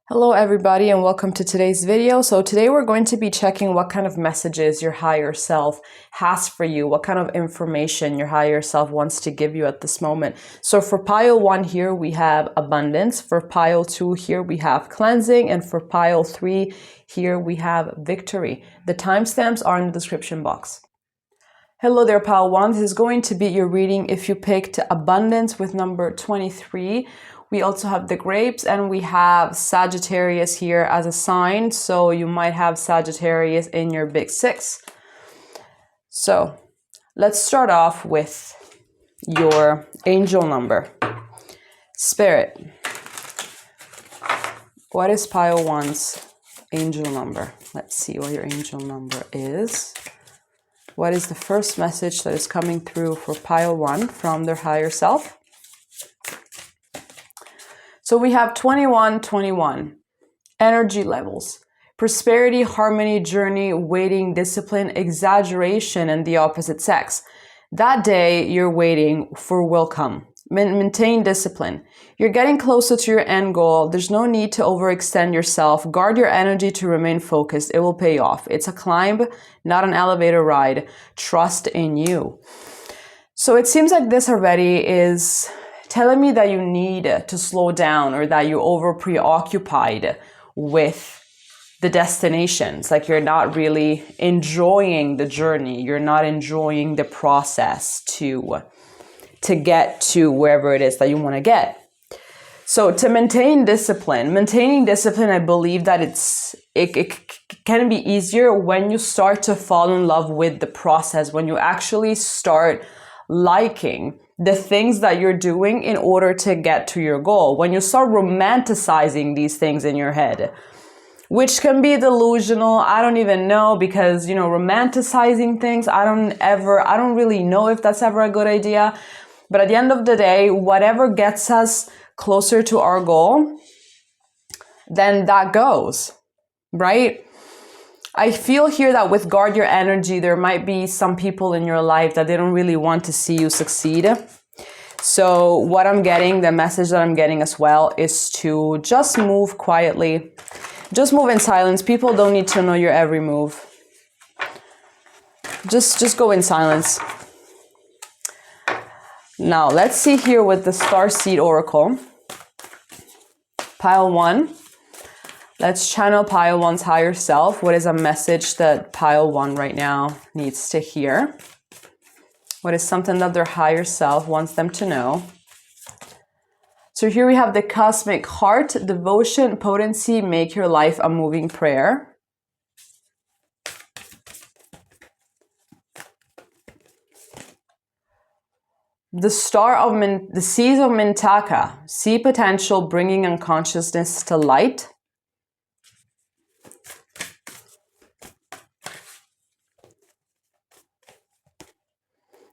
Hello everybody and welcome to today's video. So today we're going to be checking what kind of messages your higher self has for you, what kind of information your higher self wants to give you at this moment. So for pile 1 here we have abundance, for pile 2 here we have cleansing, and for pile 3 here we have victory. The timestamps are in the description box. Hello there pile 1, this is going to be your reading if you picked abundance with number 23. We also have the grapes and we have Sagittarius here as a sign. So you might have Sagittarius in your big 6. So let's start off with your angel number. Spirit, what is pile 1's angel number? Let's see what your angel number is. What is the first message that is coming through for pile 1 from their higher self? So we have 21, energy levels, prosperity, harmony, journey, waiting, discipline, exaggeration, and the opposite sex. That day you're waiting for will come. Maintain discipline. You're getting closer to your end goal. There's no need to overextend yourself. Guard your energy to remain focused. It will pay off. It's a climb, not an elevator ride. Trust in you. So it seems like this already is telling me that you need to slow down, or that you're over preoccupied with the destinations. Like you're not really enjoying the journey. You're not enjoying the process to get to wherever it is that you want to get. So to maintaining discipline, I believe that it can be easier when you start to fall in love with the process, when you actually start liking the things that you're doing in order to get to your goal. When you start romanticizing these things in your head, which can be delusional, I don't even know, because, you know, romanticizing things, I don't really know if that's ever a good idea. But at the end of the day, whatever gets us closer to our goal, then that goes, right? I feel here that with guard your energy, there might be some people in your life that they don't really want to see you succeed. So what I'm getting, the message that I'm getting as well, is to just move quietly. Just move in silence. People don't need to know your every move. Just go in silence. Now, let's see here with the Starseed Oracle. Pile 1. Let's channel pile 1's higher self. What is a message that pile 1 right now needs to hear? What is something that their higher self wants them to know? So here we have the cosmic heart, devotion, potency, make your life a moving prayer. The star of the seas of Mintaka, see potential, bringing unconsciousness to light.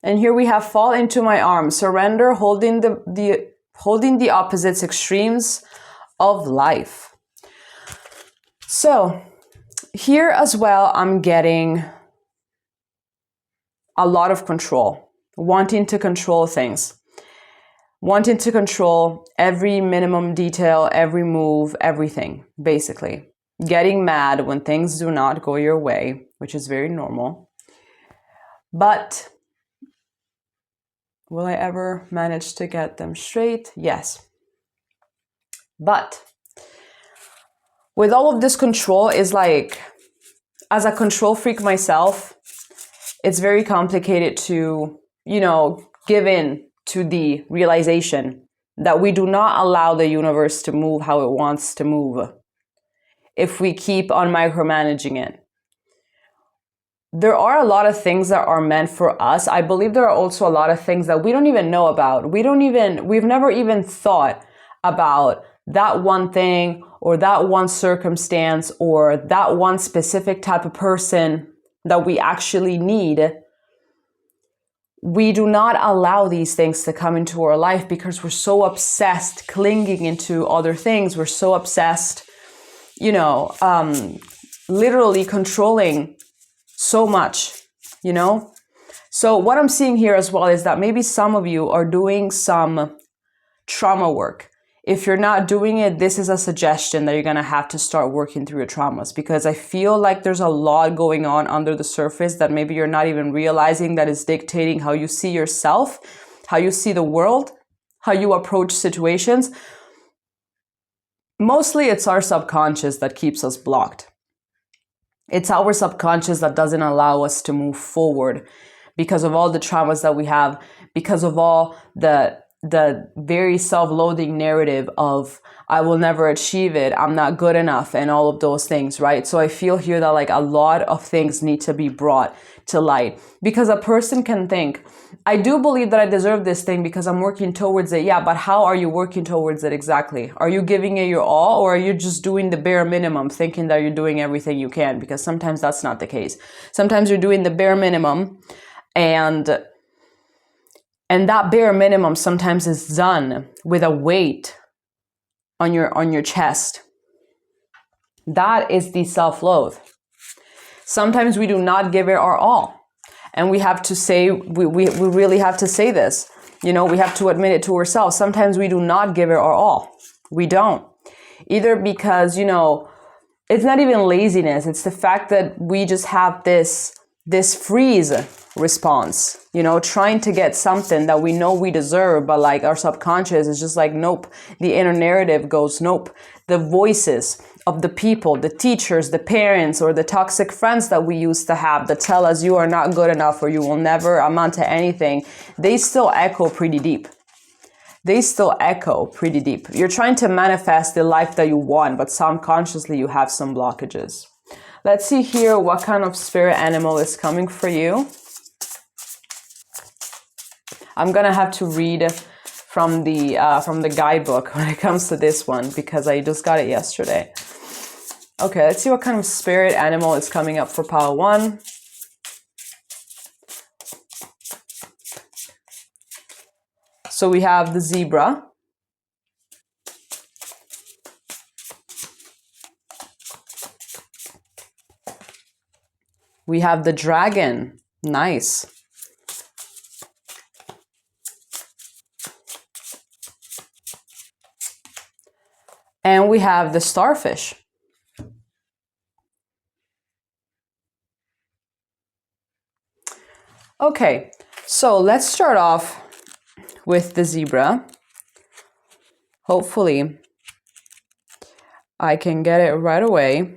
And here we have fall into my arms, surrender, holding the opposites extremes of life. So here as well, I'm getting a lot of control, wanting to control things, wanting to control every minimum detail, every move, everything, basically. Getting mad when things do not go your way, which is very normal. But will I ever manage to get them straight? Yes. But with all of this control, is like, as a control freak myself, it's very complicated to, you know, give in to the realization that we do not allow the universe to move how it wants to move if we keep on micromanaging it. There are a lot of things that are meant for us. I believe there are also a lot of things that we don't even know about. We've never even thought about that one thing or that one circumstance or that one specific type of person that we actually need. We do not allow these things to come into our life because we're so obsessed clinging into other things. We're so obsessed, you know, literally controlling so much, you know? So what I'm seeing here as well is that maybe some of you are doing some trauma work if you're not doing it, this is a suggestion that you're going to have to start working through your traumas, because I feel like there's a lot going on under the surface that maybe you're not even realizing that is dictating how you see yourself, how you see the world, how you approach situations. Mostly it's our subconscious that keeps us blocked. It's our subconscious that doesn't allow us to move forward because of all the traumas that we have, because of all the very self-loathing narrative of I will never achieve it, I'm not good enough, and all of those things, right? So I feel here that like a lot of things need to be brought to light, because a person can think, I do believe that I deserve this thing because I'm working towards it. Yeah, but how are you working towards it exactly? Are you giving it your all, or are you just doing the bare minimum, thinking that you're doing everything you can? Because sometimes that's not the case. Sometimes you're doing the bare minimum, and that bare minimum sometimes is done with a weight on your chest. That is the self-loathe. Sometimes we do not give it our all. And we have to say, we really have to say this. You know, we have to admit it to ourselves. Sometimes we do not give it our all. We don't. Either because, you know, it's not even laziness. It's the fact that we just have this freeze response, you know, trying to get something that we know we deserve, but like our subconscious is just like, nope. The inner narrative goes, nope. The voices of the people, the teachers, the parents, or the toxic friends that we used to have that tell us you are not good enough or you will never amount to anything, they still echo pretty deep. They still echo pretty deep. You're trying to manifest the life that you want, but subconsciously you have some blockages. Let's see here what kind of spirit animal is coming for you. I'm gonna have to read from the guidebook when it comes to this one, because I just got it yesterday. Okay, let's see what kind of spirit animal is coming up for pile 1. So we have the zebra. We have the dragon. Nice. And we have the starfish. Okay, so let's start off with the zebra. Hopefully, I can get it right away.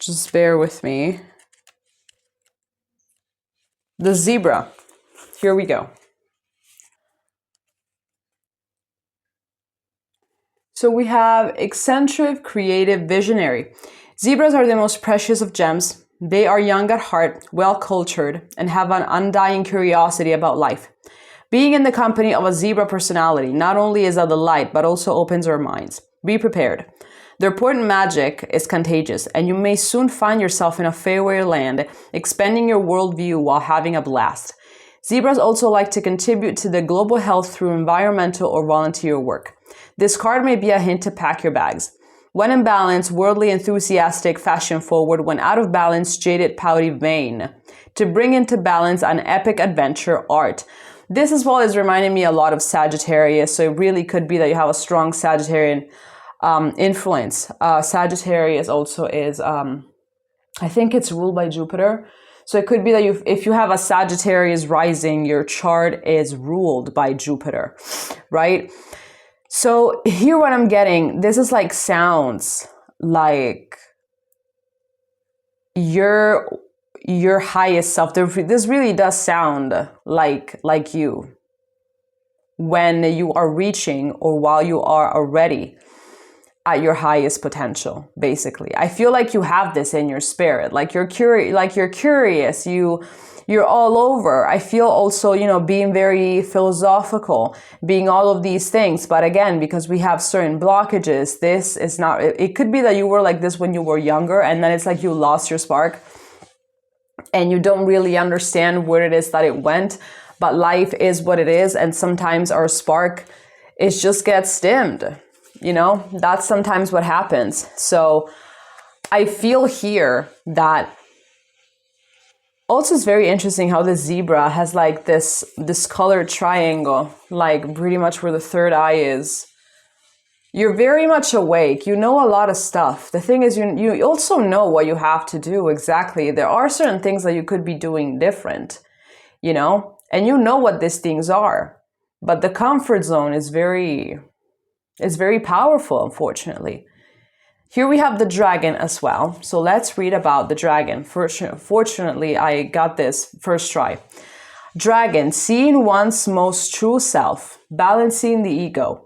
Just bear with me. The zebra. Here we go. So we have eccentric, creative, visionary. Zebras are the most precious of gems. They are young at heart, well-cultured, and have an undying curiosity about life. Being in the company of a zebra personality not only is a delight, but also opens our minds. Be prepared. Their potent magic is contagious, and you may soon find yourself in a faraway land, expanding your worldview while having a blast. Zebras also like to contribute to the global health through environmental or volunteer work. This card may be a hint to pack your bags. When in balance, worldly, enthusiastic, fashion-forward. When out of balance, jaded, pouty, vain. To bring into balance an epic adventure art. This as well is reminding me a lot of Sagittarius, so it really could be that you have a strong Sagittarian influence. Sagittarius also is, I think it's ruled by Jupiter. So it could be that if you have a Sagittarius rising, your chart is ruled by Jupiter, right? So here what I'm getting, this is like sounds like your highest self. This really does sound like you when you are reaching or while you are already at your highest potential, basically. I feel like you have this in your spirit, like you're curious, you're all over. I feel also, you know, being very philosophical, being all of these things. But again, because we have certain blockages, this is not, it could be that you were like this when you were younger, and then it's like you lost your spark and you don't really understand where it is that it went. But life is what it is, and sometimes our spark just gets dimmed. You know, that's sometimes what happens. So I feel here that also it's very interesting how the zebra has like this colored triangle, like pretty much where the third eye is. You're very much awake. You know a lot of stuff. The thing is, you also know what you have to do exactly. There are certain things that you could be doing different, you know, and you know what these things are. But the comfort zone is very powerful, unfortunately. Here we have the dragon as well. So let's read about the dragon. Fortunately, I got this first try. Dragon, seeing one's most true self, balancing the ego.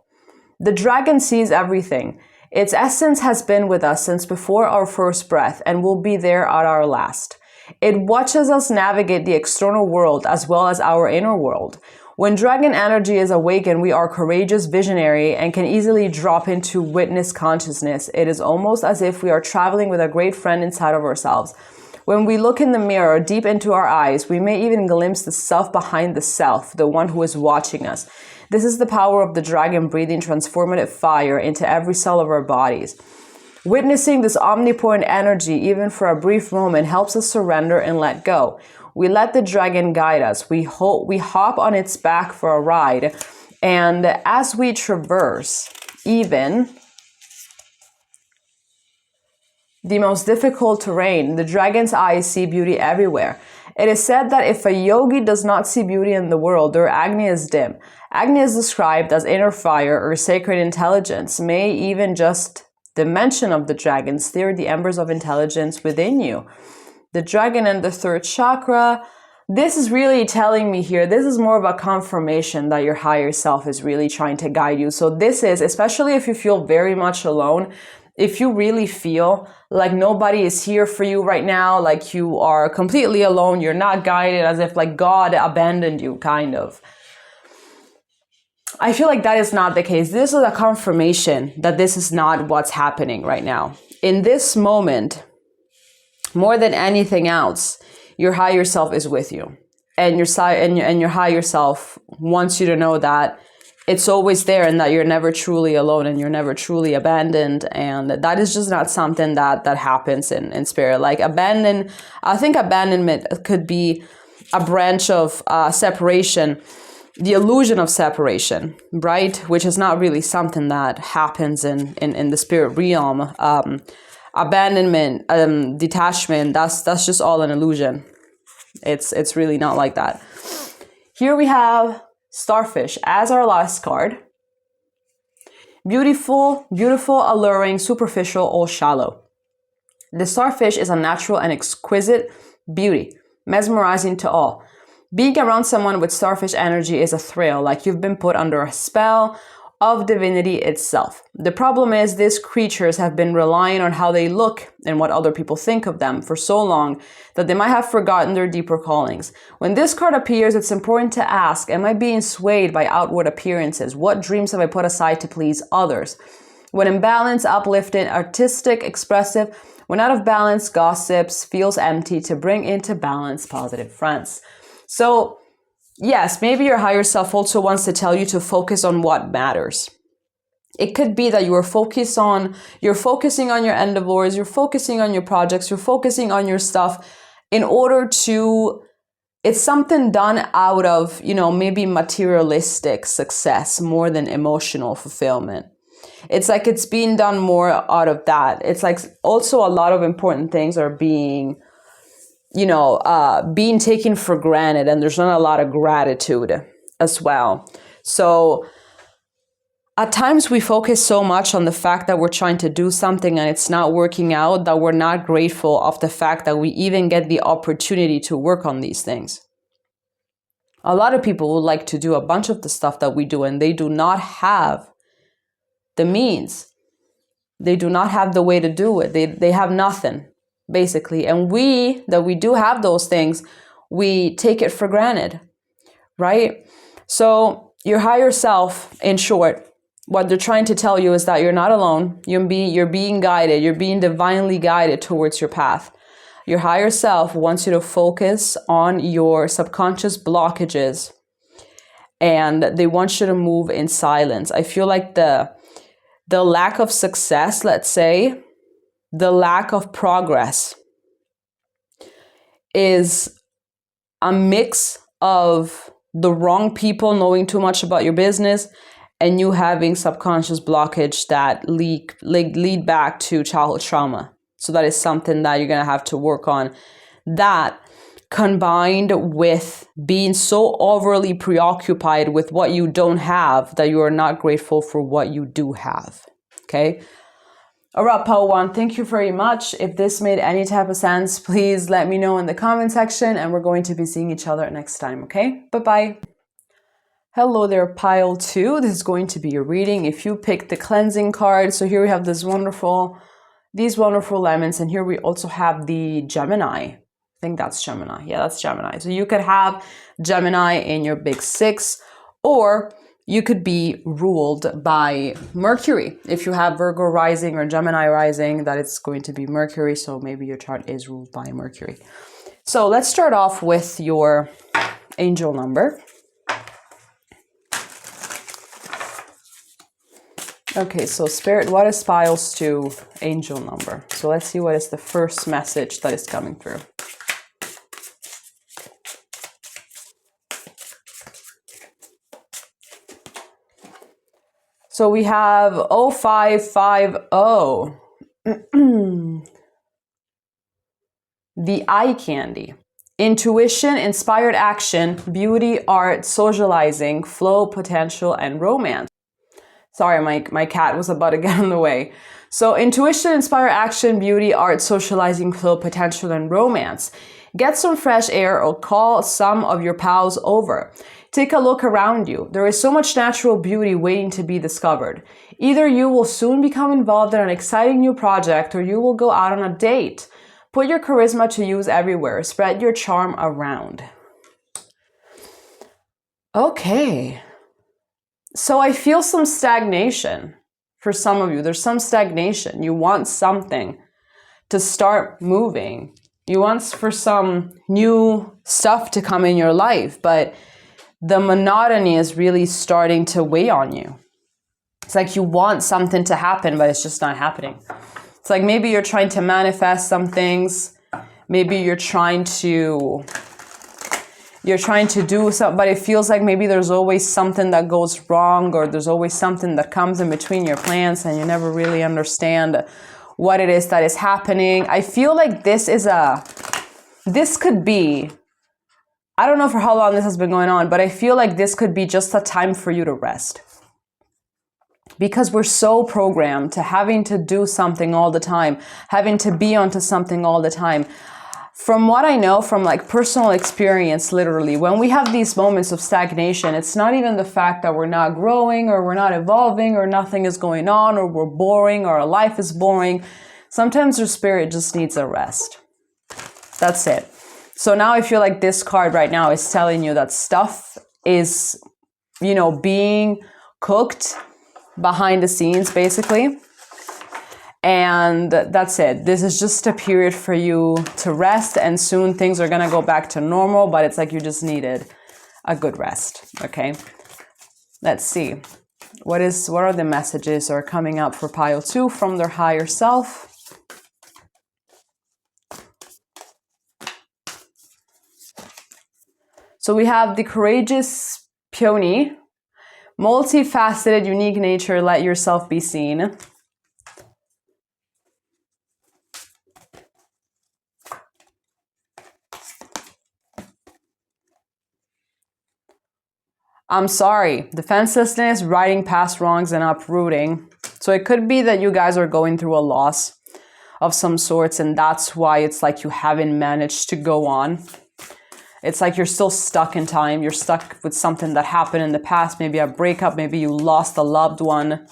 The dragon sees everything. Its essence has been with us since before our first breath and will be there at our last. It watches us navigate the external world as well as our inner world. When dragon energy is awakened, we are courageous, visionary, and can easily drop into witness consciousness. It is almost as if we are traveling with a great friend inside of ourselves. When we look in the mirror, deep into our eyes, we may even glimpse the self behind the self, the one who is watching us. This is the power of the dragon breathing transformative fire into every cell of our bodies. Witnessing this omnipotent energy, even for a brief moment, helps us surrender and let go. We let the dragon guide us. We hop on its back for a ride. And as we traverse even the most difficult terrain, the dragon's eyes see beauty everywhere. It is said that if a yogi does not see beauty in the world, their Agni is dim. Agni is described as inner fire or sacred intelligence. May even just the mention of the dragon stir the embers of intelligence within you. The dragon and the third chakra, this is really telling me here, this is more of a confirmation that your higher self is really trying to guide you. So this is, especially if you feel very much alone, if you really feel like nobody is here for you right now, like you are completely alone, you're not guided, as if like God abandoned you, kind of. I feel like that is not the case. This is a confirmation that this is not what's happening right now. In this moment, more than anything else, your higher self is with you, and your higher self wants you to know that it's always there and that you're never truly alone and you're never truly abandoned. And that is just not something that happens in spirit. Like I think abandonment could be a branch of separation, the illusion of separation, right? Which is not really something that happens in the spirit realm. Abandonment, detachment, that's just all an illusion. It's really not like that. Here we have Starfish as our last card. Beautiful, alluring, superficial, or shallow. The starfish is a natural and exquisite beauty, mesmerizing to all. Being around someone with starfish energy is a thrill, like you've been put under a spell of divinity itself. The problem is these creatures have been relying on how they look and what other people think of them for so long that they might have forgotten their deeper callings. When this card appears, it's important to ask, am I being swayed by outward appearances? What dreams have I put aside to please others? When in balance, uplifted, artistic, expressive. When out of balance, gossips, feels empty, to bring into balance positive friends. So yes, maybe your higher self also wants to tell you to focus on what matters. It could be that you're focusing on your endeavors, you're focusing on your projects, you're focusing on your stuff in order to, it's something done out of, maybe materialistic success more than emotional fulfillment. It's like it's being done more out of that. It's like also a lot of important things are being taken for granted, and there's not a lot of gratitude as well. So at times we focus so much on the fact that we're trying to do something and it's not working out that we're not grateful of the fact that we even get the opportunity to work on these things. A lot of people would like to do a bunch of the stuff that we do, and they do not have the means. They do not have the way to do it. They have nothing, basically. And we do have those things, we take it for granted, right? So your higher self, in short, what they're trying to tell you is that you're not alone. You're being guided. You're being divinely guided towards your path. Your higher self wants you to focus on your subconscious blockages, and they want you to move in silence. I feel like the the lack of success, let's say, the lack of progress is a mix of the wrong people knowing too much about your business and you having subconscious blockage that lead back to childhood trauma. So that is something that you're going to have to work on. That combined with being so overly preoccupied with what you don't have that you are not grateful for what you do have. Okay? All right, Pile 1, thank you very much. If this made any type of sense, please let me know in the comment section, and we're going to be seeing each other next time, okay? Bye-bye. Hello there, Pile 2. This is going to be a reading. If you picked the cleansing card, so here we have these wonderful lemons, and here we also have the Gemini. I think that's Gemini. Yeah, that's Gemini. So you could have Gemini in your big 6, or you could be ruled by Mercury. If you have Virgo rising or Gemini rising, that it's going to be Mercury. So maybe your chart is ruled by Mercury. So let's start off with your angel number. Okay, so Spirit, what is Pile's 2 angel number? So let's see what is the first message that is coming through. So we have 0550. The eye candy. Intuition, inspired action, beauty, art, socializing, flow, potential, and romance. Sorry, my cat was about to get in the way. So intuition, inspired action, beauty, art, socializing, flow, potential, and romance. Get some fresh air or call some of your pals over. Take a look around you. There is so much natural beauty waiting to be discovered. Either you will soon become involved in an exciting new project or you will go out on a date. Put your charisma to use everywhere. Spread your charm around. Okay. So I feel some stagnation for some of you. There's some stagnation. You want something to start moving. You want for some new stuff to come in your life, but the monotony is really starting to weigh on you. It's like you want something to happen, but it's just not happening. It's like maybe you're trying to manifest some things. Maybe you're trying to do something, but it feels like maybe there's always something that goes wrong, or there's always something that comes in between your plans and you never really understand what it is that is happening. I feel like this could be, I don't know for how long this has been going on, but I feel like this could be just a time for you to rest. Because we're so programmed to having to do something all the time, having to be onto something all the time. From what I know from like personal experience, literally, when we have these moments of stagnation, it's not even the fact that we're not growing or we're not evolving or nothing is going on or we're boring or our life is boring. Sometimes your spirit just needs a rest. That's it. So now I feel like this card right now is telling you that stuff is, being cooked behind the scenes, basically. And that's it. This is just a period for you to rest, and soon things are going to go back to normal, but it's like you just needed a good rest. Okay. Let's see. What are the messages that are coming up for Pile 2 from their higher self? So we have the courageous peony, multifaceted, unique nature, let yourself be seen. I'm sorry, defenselessness, riding past wrongs and uprooting. So it could be that you guys are going through a loss of some sorts, and that's why it's like you haven't managed to go on. It's like you're still stuck in time. You're stuck with something that happened in the past, maybe a breakup, maybe you lost a loved one.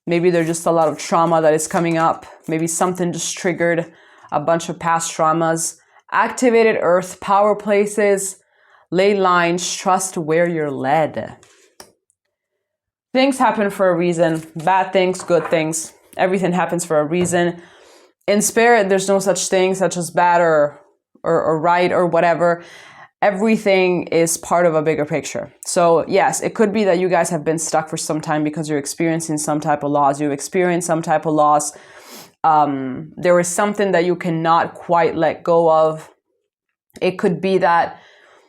Maybe there's just a lot of trauma that is coming up. Maybe something just triggered a bunch of past traumas. Activated earth, power places, ley lines, trust where you're led. Things happen for a reason. Bad things, good things. Everything happens for a reason. In spirit, there's no such thing such as bad or right or whatever. everything is part of a bigger picture. So yes, it could be that you guys have been stuck for some time because you're experiencing some type of loss. You experienced some type of loss. There was something that you cannot quite let go of. It could be that,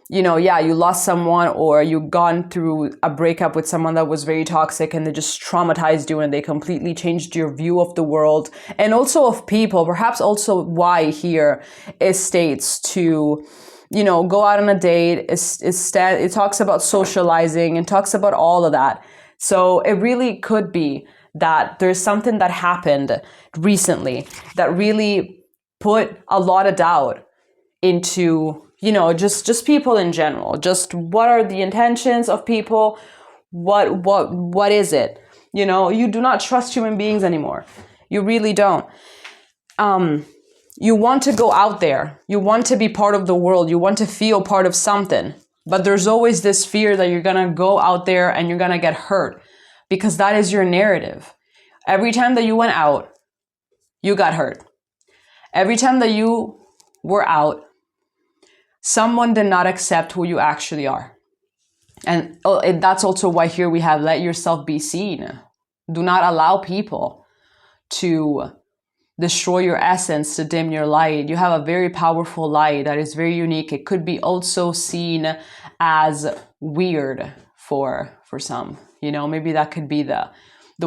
you know, yeah, you lost someone, or you've gone through a breakup with someone that was very toxic and they just traumatized you and they completely changed your view of the world and also of people. Perhaps also why here it states to, you know, go out on a date. It talks about socializing and talks about all of that. So it really could be that there's something that happened recently that really put a lot of doubt into, you know, just people in general. Just what are the intentions of people? What is it? You know, you do not trust human beings anymore. You really don't. You want to go out there. You want to be part of the world. You want to feel part of something. But there's always this fear that you're going to go out there and you're going to get hurt, because that is your narrative. Every time that you went out, you got hurt. Every time that you were out, someone did not accept who you actually are. And that's also why here we have let yourself be seen. Do not allow people to destroy your essence, to dim your light. You have a very powerful light that is very unique. It could be also seen as weird for some. You know, maybe that could be the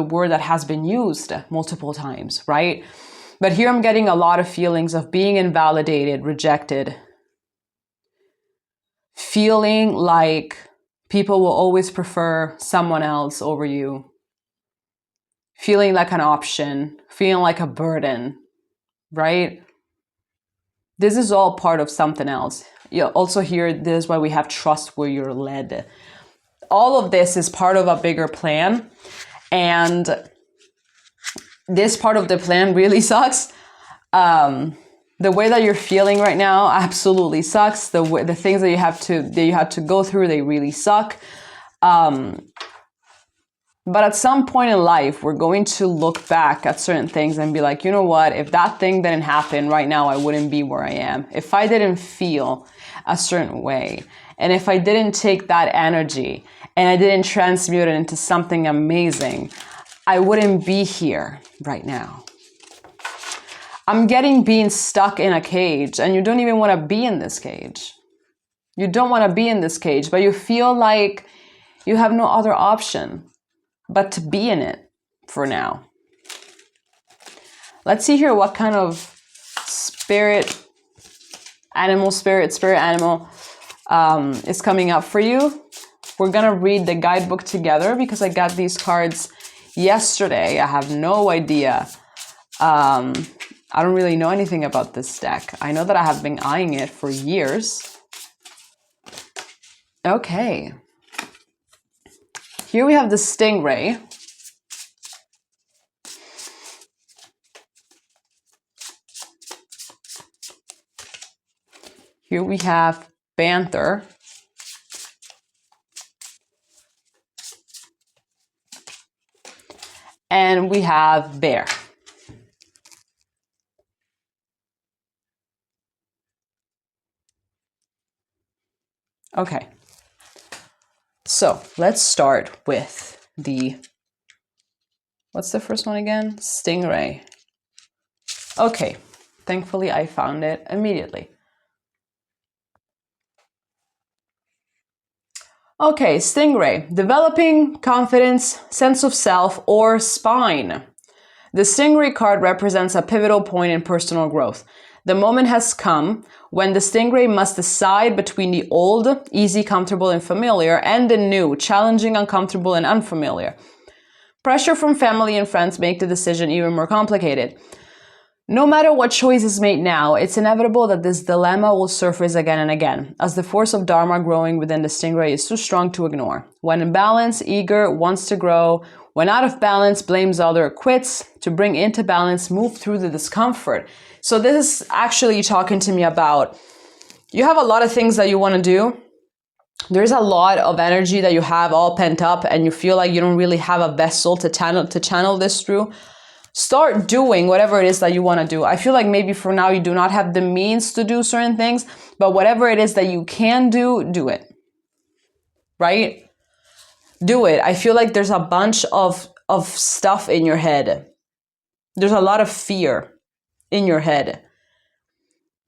word that has been used multiple times, right? But here I'm getting a lot of feelings of being invalidated, rejected, feeling like people will always prefer someone else over you, feeling like an option, feeling like a burden, right? This is all part of something else. You also here, this is why we have trust where you're led. All of this is part of a bigger plan. And this part of the plan really sucks. The way that you're feeling right now absolutely sucks. The things that you had to go through, they really suck. But at some point in life, we're going to look back at certain things and be like, you know what? If that thing didn't happen right now, I wouldn't be where I am. If I didn't feel a certain way, and if I didn't take that energy and I didn't transmute it into something amazing, I wouldn't be here right now. I'm getting being stuck in a cage, and you don't even want to be in this cage. You don't want to be in this cage, but you feel like you have no other option but to be in it for now. Let's see here what kind of spirit animal is coming up for you. We're going to read the guidebook together because I got these cards yesterday. I have no idea. I don't really know anything about this deck. I know that I have been eyeing it for years. Okay. Here we have the stingray. Here we have panther. And we have bear. Okay. So let's start with what's the first one again? Stingray. Okay, thankfully I found it immediately. Okay, stingray, developing confidence, sense of self, or spine. The stingray card represents a pivotal point in personal growth. The moment has come when the stingray must decide between the old, easy, comfortable, and familiar, and the new, challenging, uncomfortable, and unfamiliar. Pressure from family and friends make the decision even more complicated. No matter what choice is made now, it's inevitable that this dilemma will surface again and again, as the force of Dharma growing within the stingray is too strong to ignore. When in balance, eager, wants to grow. When out of balance, blames other, quits. To bring into balance, move through the discomfort. So this is actually talking to me about, you have a lot of things that you want to do. There's a lot of energy that you have all pent up and you feel like you don't really have a vessel to channel this through. Start doing whatever it is that you want to do. I feel like maybe for now you do not have the means to do certain things, but whatever it is that you can do, do it. Right? Do it. I feel like there's a bunch of stuff in your head. There's a lot of fear in your head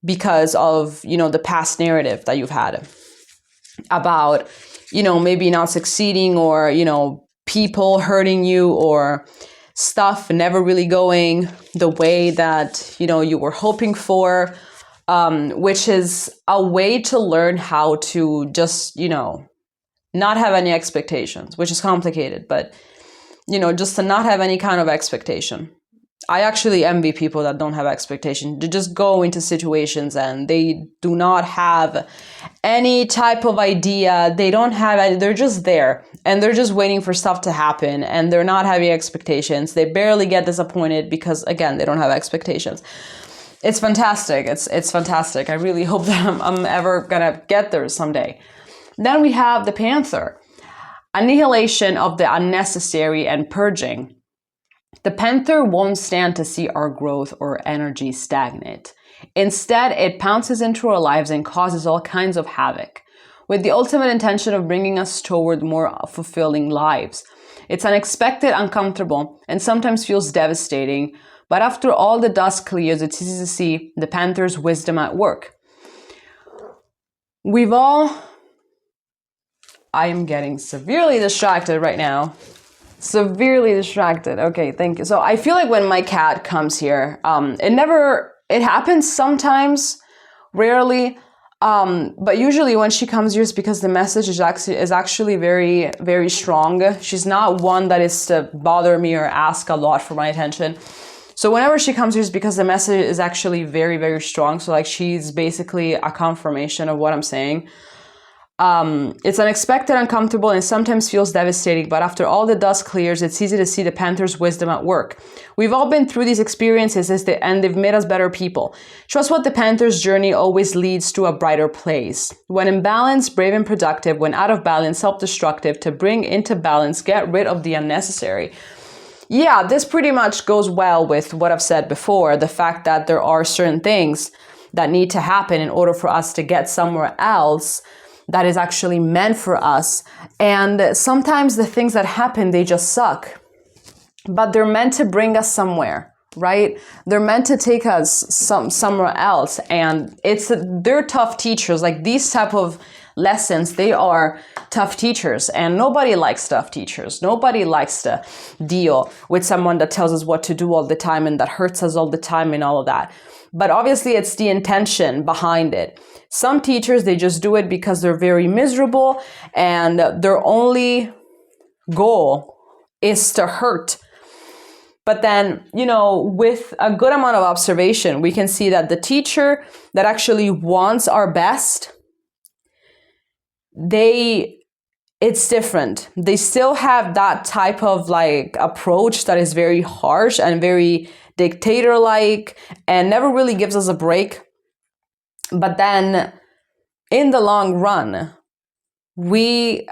because of, you know, the past narrative that you've had about, you know, maybe not succeeding, or, you know, people hurting you, or stuff never really going the way that, you know, you were hoping for, which is a way to learn how to just, you know, not have any expectations, which is complicated, but, you know, just to not have any kind of expectation. I actually envy people that don't have expectation. They just go into situations and they do not have any type of idea. They don't have, they're just there and they're just waiting for stuff to happen, and they're not having expectations. They barely get disappointed because, again, they don't have expectations. It's fantastic. It's fantastic. I really hope that I'm ever gonna get there someday. Then we have the Panther. Annihilation of the unnecessary and purging. The Panther won't stand to see our growth or energy stagnate. Instead, it pounces into our lives and causes all kinds of havoc, with the ultimate intention of bringing us toward more fulfilling lives. It's unexpected, uncomfortable, and sometimes feels devastating, but after all the dust clears, it's easy to see the Panther's wisdom at work. I am getting severely distracted right now. Severely distracted. Okay, thank you. So I feel like when my cat comes here, it happens sometimes, rarely, but usually when she comes here, it's because the message is actually very, very strong. She's not one that is to bother me or ask a lot for my attention. So whenever she comes here, it's because the message is actually very, very strong. So like, she's basically a confirmation of what I'm saying. It's unexpected, uncomfortable, and sometimes feels devastating, but after all the dust clears, it's easy to see the Panther's wisdom at work. We've all been through these experiences and they've made us better people. Trust what the Panther's journey always leads to a brighter place. When in balance, brave and productive. When out of balance, self-destructive. To bring into balance, get rid of the unnecessary. Yeah, this pretty much goes well with what I've said before. The fact that there are certain things that need to happen in order for us to get somewhere else that is actually meant for us. And sometimes the things that happen, they just suck. But they're meant to bring us somewhere, right? They're meant to take us somewhere else. And they're tough teachers. Like, these type of lessons, they are tough teachers. And nobody likes tough teachers. Nobody likes to deal with someone that tells us what to do all the time and that hurts us all the time and all of that. But obviously it's the intention behind it. Some teachers, they just do it because they're very miserable and their only goal is to hurt. But then, you know, with a good amount of observation, we can see that the teacher that actually wants our best, it's different. They still have that type of like approach that is very harsh and very dictator-like and never really gives us a break. But then in the long run, we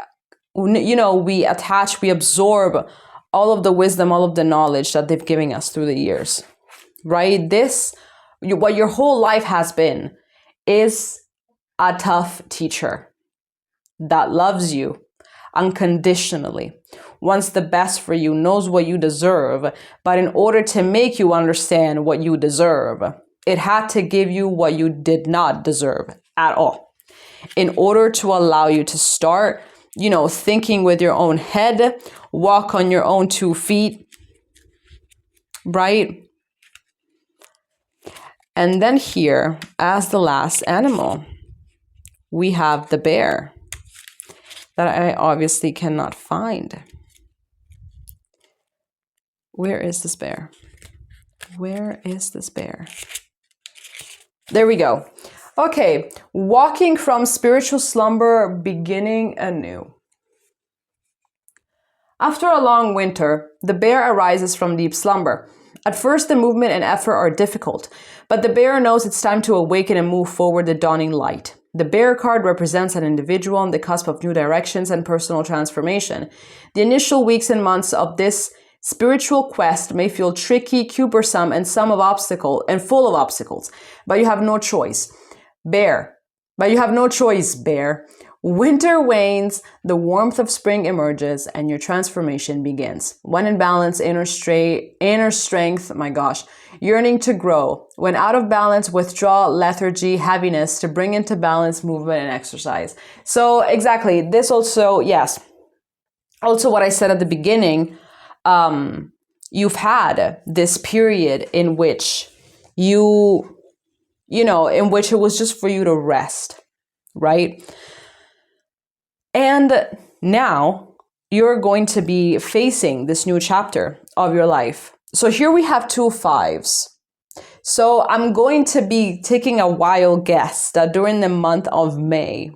absorb all of the wisdom, all of the knowledge that they've given us through the years, right? What your whole life has been is a tough teacher that loves you unconditionally, wants the best for you, knows what you deserve. But in order to make you understand what you deserve, it had to give you what you did not deserve at all, in order to allow you to start, thinking with your own head, walk on your own 2 feet, right? And then here, as the last animal, we have the bear that I obviously cannot find. Where is this bear? Where is this bear? There we go. Okay, walking from spiritual slumber, beginning anew. After a long winter, the bear arises from deep slumber. At first, the movement and effort are difficult, but the bear knows it's time to awaken and move forward the dawning light. The bear card represents an individual on the cusp of new directions and personal transformation. The initial weeks and months of this Spiritual quest may feel tricky, cumbersome, and full of obstacles, but you have no choice. Bear. But you have no choice, bear. Winter wanes, the warmth of spring emerges, and your transformation begins. When in balance, inner strength, my gosh, yearning to grow. When out of balance, withdraw, lethargy, heaviness, to bring into balance, movement, and exercise. So exactly, this also, yes. Also what I said at the beginning, you've had this period in which in which it was just for you to rest, right? And now you're going to be facing this new chapter of your life. So here we have 2 5s. So I'm going to be taking a wild guess that during the month of May,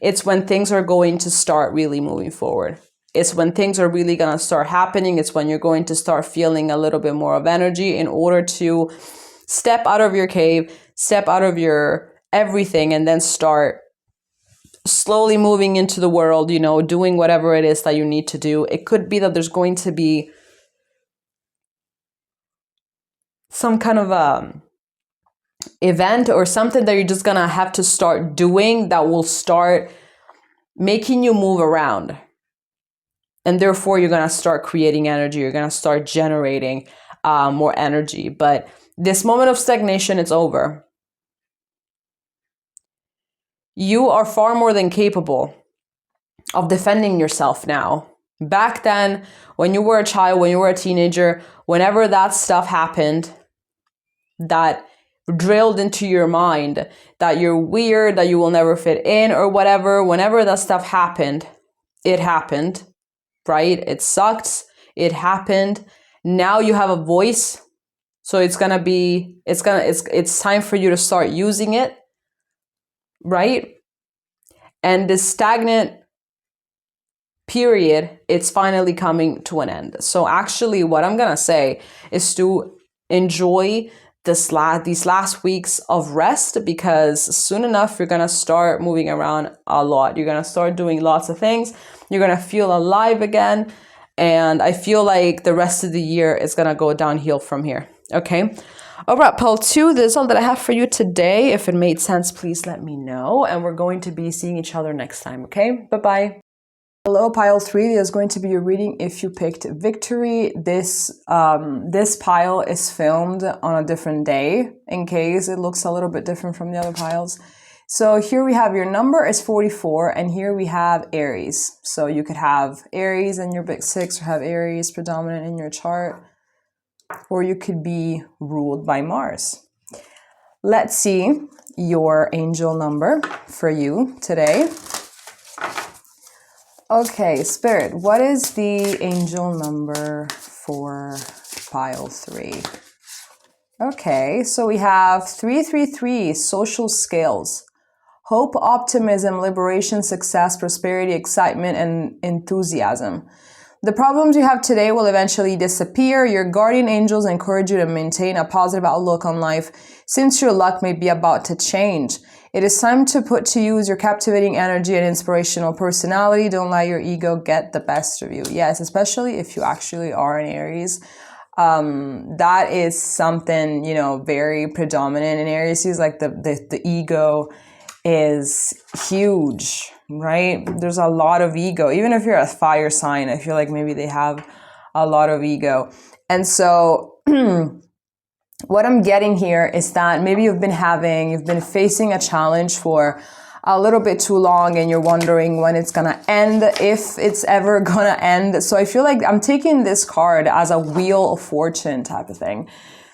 it's when things are going to start really moving forward. It's when things are really going to start happening. It's when you're going to start feeling a little bit more of energy in order to step out of your cave, step out of your everything, and then start slowly moving into the world, doing whatever it is that you need to do. It could be that there's going to be some kind of event or something that you're just going to have to start doing that will start making you move around. And therefore, you're going to start creating energy. You're going to start generating more energy. But this moment of stagnation, it's over. You are far more than capable of defending yourself now. Back then, when you were a child, when you were a teenager, whenever that stuff happened, that drilled into your mind that you're weird, that you will never fit in or whatever, whenever that stuff happened, it happened, right? It sucked. It happened. Now you have a voice. So it's time for you to start using it. Right? And this stagnant period, it's finally coming to an end. So actually what I'm going to say is to enjoy these last weeks of rest, because soon enough, you're going to start moving around a lot. You're going to start doing lots of things. You're going to feel alive again. And I feel like the rest of the year is going to go downhill from here. Okay. All right, pile 2, this is all that I have for you today. If it made sense, please let me know. And we're going to be seeing each other next time, okay? Bye-bye. Hello, pile 3. There's going to be a reading if you picked victory. This pile is filmed on a different day in case it looks a little bit different from the other piles. So here we have your number is 44, and here we have Aries. So you could have Aries in your big 6 or have Aries predominant in your chart. Or you could be ruled by Mars. Let's see your angel number for you today. Okay, Spirit, what is the angel number for pile 3? Okay, so we have 333, social scales. Hope, optimism, liberation, success, prosperity, excitement, and enthusiasm. The problems you have today will eventually disappear. Your guardian angels encourage you to maintain a positive outlook on life, since your luck may be about to change. It is time to put to use your captivating energy and inspirational personality. Don't let your ego get the best of you. Yes, especially if you actually are an Aries. That is something, very predominant in Aries. Is like the ego is huge, right? There's a lot of ego. Even if you're a fire sign, I feel like maybe they have a lot of ego. And so what I'm getting here is that maybe you've been facing a challenge for a little bit too long, and you're wondering when it's gonna end, if it's ever gonna end. So I feel like I'm taking this card as a wheel of fortune type of thing.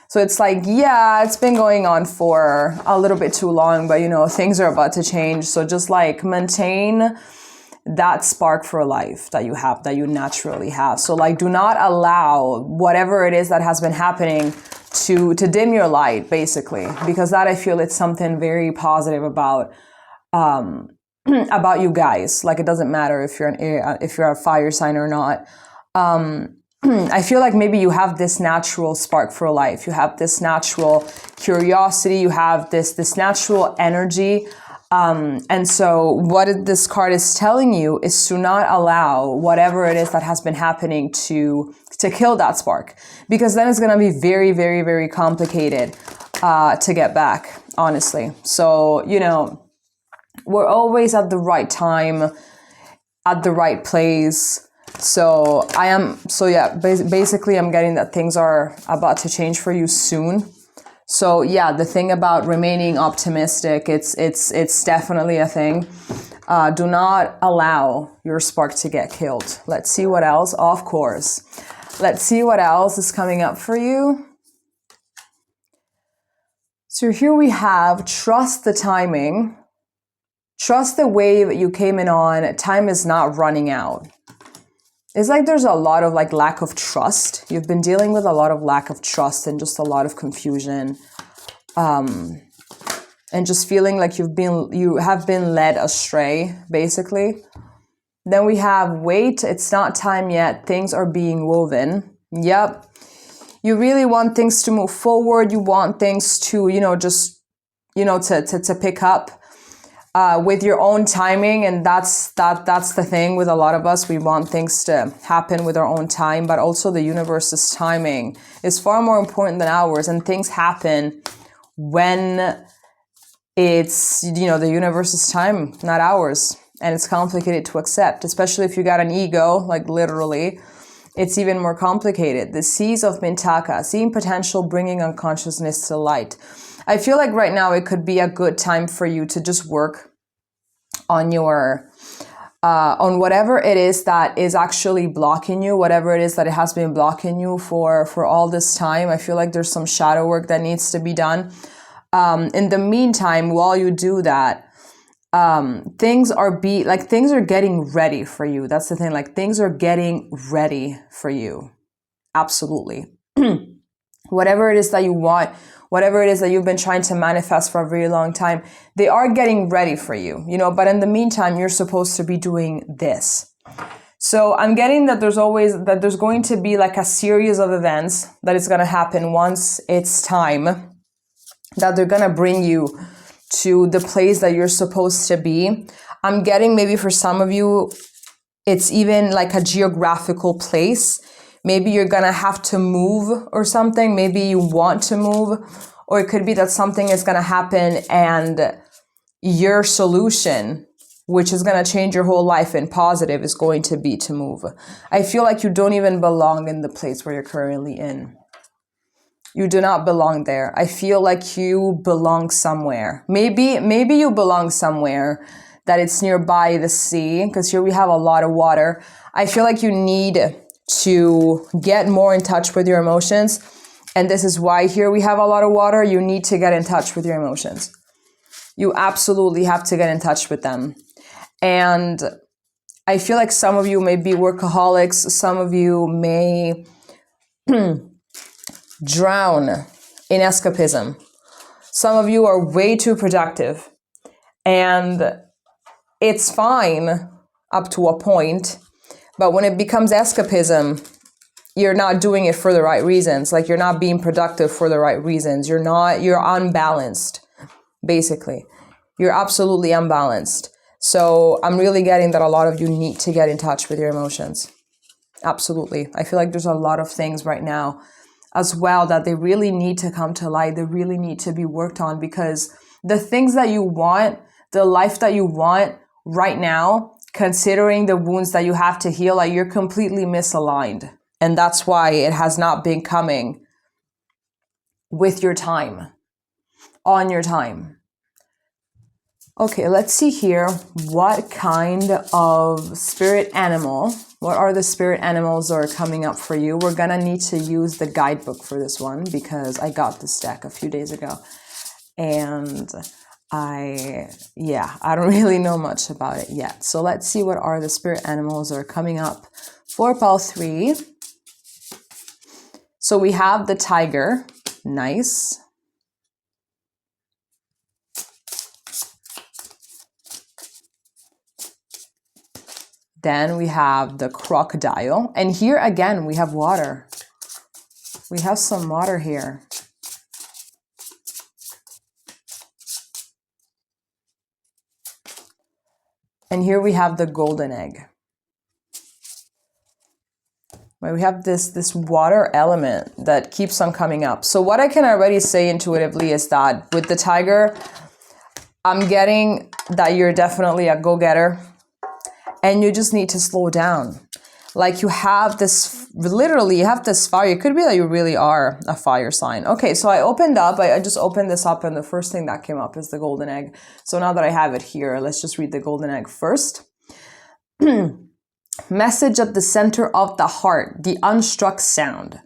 So it's like, yeah, it's been going on for a little bit too long, but things are about to change. So just like maintain that spark for life that you have, that you naturally have. So like, do not allow whatever it is that has been happening to dim your light, basically, because that, I feel, it's something very positive about you guys. Like, it doesn't matter if you're a fire sign or not. I feel like maybe you have this natural spark for life. You have this natural curiosity. You have this natural energy. And so what this card is telling you is to not allow whatever it is that has been happening to to kill that spark, because then it's going to be very, very, very complicated to get back, honestly. So, you know, we're always at the right time, at the right place. So basically I'm getting that things are about to change for you soon. So yeah, the thing about remaining optimistic, it's definitely a thing. Do not allow your spark to get killed. Let's see what else, of course. Let's see what else is coming up for you. So here we have trust the timing. Trust the wave you came in on. Time is not running out. It's like there's a lot of like lack of trust. You've been dealing with a lot of lack of trust and just a lot of confusion. And just feeling like you have been led astray, basically. Then we have wait, it's not time yet. Things are being woven. Yep. You really want things to move forward. You want things to, to pick up with your own timing. And that's the thing with a lot of us. We want things to happen with our own time, but also the universe's timing is far more important than ours. And things happen when it's, the universe's time, not ours. And it's complicated to accept, especially if you got an ego, like literally. It's even more complicated. The Seas of Mintaka, seeing potential, bringing unconsciousness to light. I feel like right now it could be a good time for you to just work on your, on whatever it is that is actually blocking you, whatever it is that it has been blocking you for all this time. I feel like there's some shadow work that needs to be done. In the meantime, while you do that, things are getting ready for you. That's the thing. Like things are getting ready for you. Absolutely. Whatever it is that you want, whatever it is that you've been trying to manifest for a very long time, they are getting ready for you, but in the meantime, you're supposed to be doing this. So I'm getting that there's going to be like a series of events that is going to happen once it's time, that they're going to bring you to the place that you're supposed to be. I'm getting maybe for some of you, it's even like a geographical place. Maybe you're going to have to move or something. Maybe you want to move, or it could be that something is going to happen and your solution, which is going to change your whole life in positive, is going to be to move. I feel like you don't even belong in the place where you're currently in. You do not belong there. I feel like you belong somewhere. Maybe you belong somewhere that it's nearby the sea, because here we have a lot of water. I feel like you need to get more in touch with your emotions. And this is why here we have a lot of water. You need to get in touch with your emotions. You absolutely have to get in touch with them. And I feel like some of you may be workaholics. Some of you may drown in escapism. Some of you are way too productive, and it's fine up to a point, but when it becomes escapism, you're not doing it for the right reasons. Like you're not being productive for the right reasons. You're unbalanced, basically. You're absolutely unbalanced. So I'm really getting that a lot of you need to get in touch with your emotions. Absolutely. I feel like there's a lot of things right now as well that they really need to come to light. They really need to be worked on, because the things that you want, the life that you want right now, considering the wounds that you have to heal, like you're completely misaligned. And that's why it has not been coming with your time, on your time. Okay, let's see here. What kind of spirit animal, what are the spirit animals that are coming up for you? We're gonna need to use the guidebook for this one, because I got this deck a few days ago. And I don't really know much about it yet. So let's see what are the spirit animals that are coming up for pile 3. So we have the tiger. Nice. Then we have the crocodile. And here again, we have water. We have some water here. And here we have the golden egg. We have this water element that keeps on coming up. So what I can already say intuitively is that with the Tiger, I'm getting that you're definitely a go-getter and you just need to slow down. Like you have this, literally you have this fire. It could be that you really are a fire sign. Okay, so I just opened this up and the first thing that came up is the golden egg. So now that I have it here, let's just read the golden egg first. Message at the center of the heart, the unstruck sound.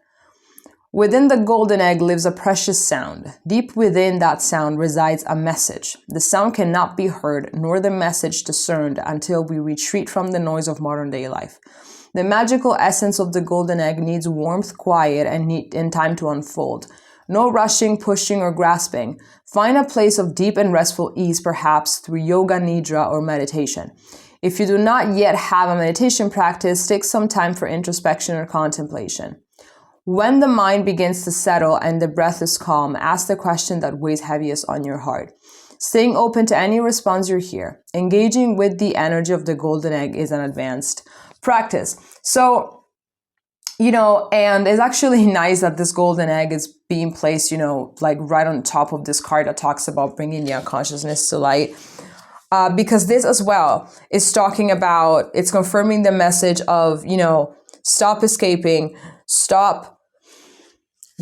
Within the golden egg lives a precious sound. Deep within that sound resides a message. The sound cannot be heard, nor the message discerned until we retreat from the noise of modern day life. The magical essence of the golden egg needs warmth, quiet, and time to unfold. No rushing, pushing, or grasping. Find a place of deep and restful ease, perhaps through yoga, nidra, or meditation. If you do not yet have a meditation practice, take some time for introspection or contemplation. When the mind begins to settle and the breath is calm, ask the question that weighs heaviest on your heart. Staying open to any response you hear. Engaging with the energy of the golden egg is an advanced practice. So, and it's actually nice that this golden egg is being placed, like right on top of this card that talks about bringing the unconsciousness to light. Because this as well is talking about, it's confirming the message of, stop escaping, stop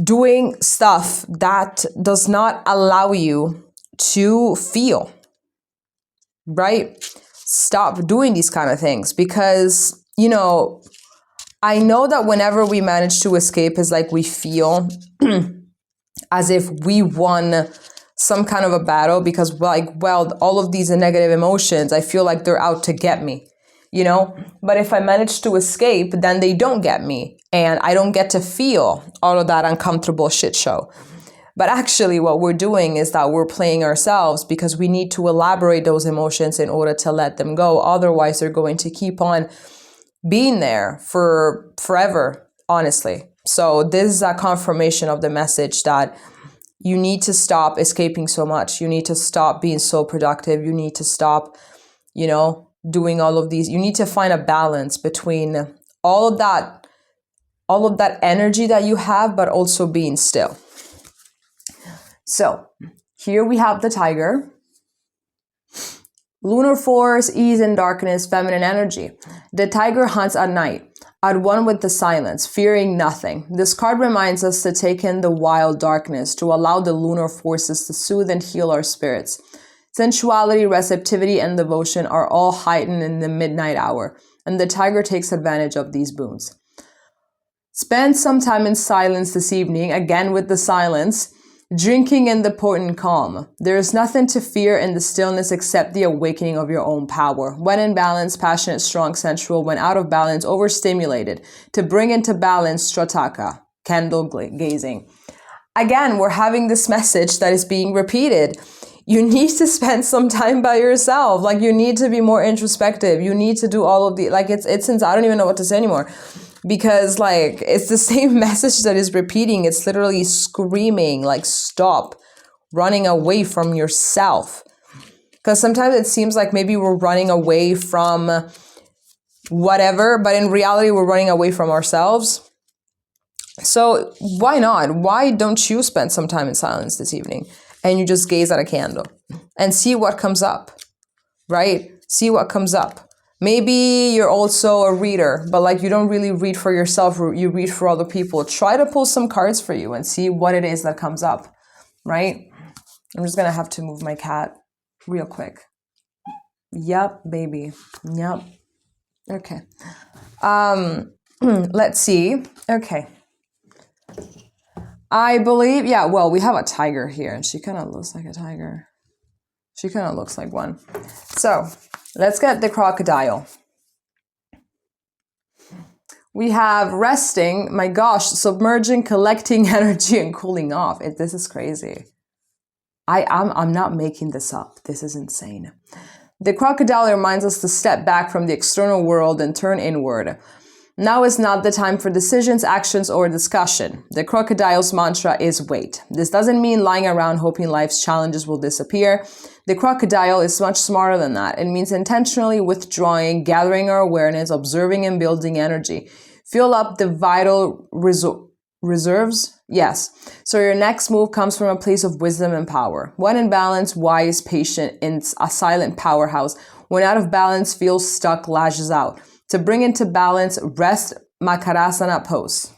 doing stuff that does not allow you to feel, right? Stop doing these kind of things because, I know that whenever we manage to escape, it's like we feel as if we won some kind of a battle because all of these negative emotions, I feel like they're out to get me, but if I manage to escape, then they don't get me and I don't get to feel all of that uncomfortable shit show. But actually what we're doing is that we're playing ourselves because we need to elaborate those emotions in order to let them go. Otherwise, they're going to keep on being there for forever, honestly. So this is a confirmation of the message that you need to stop escaping so much. You need to stop being so productive. You need to stop, doing all of these. You need to find a balance between all of that energy that you have, but also being still. So here we have the Tiger. Lunar force, ease and darkness, feminine energy. The Tiger hunts at night, at one with the silence, fearing nothing. This card reminds us to take in the wild darkness, to allow the lunar forces to soothe and heal our spirits. Sensuality, receptivity, and devotion are all heightened in the midnight hour, and the Tiger takes advantage of these boons. Spend some time in silence this evening, again with the silence, drinking in the potent calm. There is nothing to fear in the stillness except the awakening of your own power. When in balance, passionate, strong, sensual. When out of balance, overstimulated. To bring into balance, strataka, candle gazing. Again, we're having this message that is being repeated. You need to spend some time by yourself. Like you need to be more introspective. You need to do all of the, it's since I don't even know what to say anymore. Because it's the same message that is repeating. It's literally screaming, stop running away from yourself. Because sometimes it seems like maybe we're running away from whatever, but in reality, we're running away from ourselves. So why not? Why don't you spend some time in silence this evening and you just gaze at a candle and see what comes up, right? See what comes up. Maybe you're also a reader, but you don't really read for yourself, you read for other people. Try to pull some cards for you and see what it is that comes up, right? I'm just going to have to move my cat real quick. Yep, baby. Yep. Okay. Let's see. Okay. I believe, we have a tiger here and she kind of looks like a tiger. She kind of looks like one. So let's get the crocodile. We have resting, my gosh, submerging, collecting energy, and cooling off. This is crazy. I'm not making this up. This is insane. The crocodile reminds us to step back from the external world and turn inward. Now is not the time for decisions, actions, or discussion. The crocodile's mantra is wait. This doesn't mean lying around hoping life's challenges will disappear. The crocodile is much smarter than that. It means intentionally withdrawing, gathering our awareness, observing and building energy. Fill up the vital reserves. Yes. So your next move comes from a place of wisdom and power. When in balance, wise, patient, in a silent powerhouse. When out of balance, feels stuck, lashes out. To bring into balance, rest, Makarasana pose.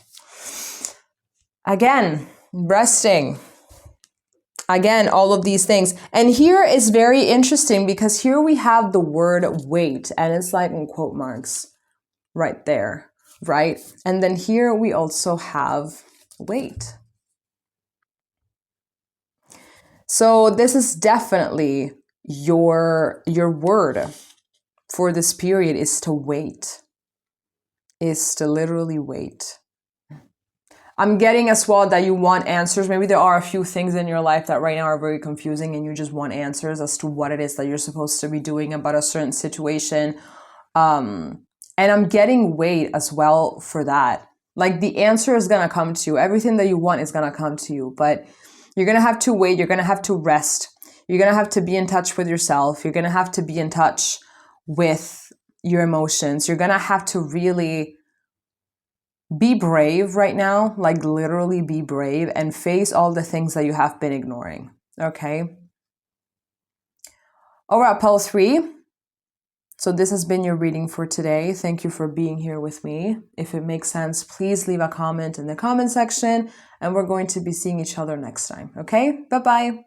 Again, resting. Again, all of these things. And here is very interesting because here we have the word wait, and it's like in quote marks right there, right? And then here we also have wait. So this is definitely your word for this period is to wait, is to literally wait. I'm getting as well that you want answers. Maybe there are a few things in your life that right now are very confusing and you just want answers as to what it is that you're supposed to be doing about a certain situation. And I'm getting wait as well for that. Like the answer is going to come to you. Everything that you want is going to come to you, but you're going to have to wait. You're going to have to rest. You're going to have to be in touch with yourself. You're going to have to be in touch with your emotions. You're going to have to really be brave right now, like literally be brave and face all the things that you have been ignoring, okay? All right, pile 3. So this has been your reading for today. Thank you for being here with me. If it makes sense, please leave a comment in the comment section, and we're going to be seeing each other next time, okay? Bye-bye.